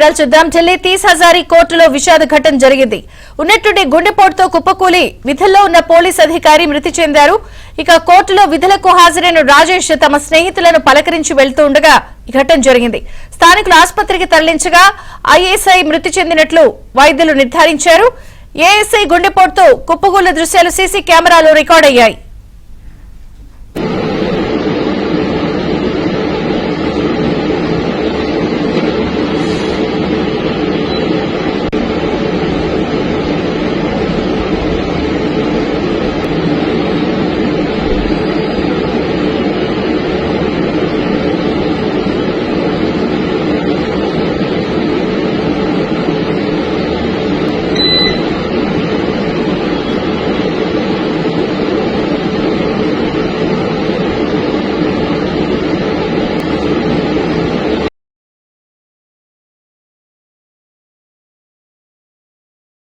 వివరాలు చూద్దాం. ఢిల్లీ 30 హజారీ కోర్టులో విషాద ఘటన జరిగింది. ఉన్నట్టుండి గుండెపోటుతో కుప్పకూలి విధుల్లో ఉన్న పోలీస్ అధికారి మృతి చెందారు. ఇక కోర్టులో విధులకు హాజరైన రాజేష్ తమ స్నేహితులను పలకరించి వెళ్తూ ఉండగా ఈ ఘటన జరిగింది. స్థానికులు ఆసుపత్రికి తరలించగా ఐఎస్ఐ మృతి చెందినట్లు వైద్యులు నిర్ధారించారు. ఏఎస్ఐ గుండెపోటుతో కుప్పకూలిన దృశ్యాలు సీసీ కెమెరాలో రికార్డ్ అయ్యాయి.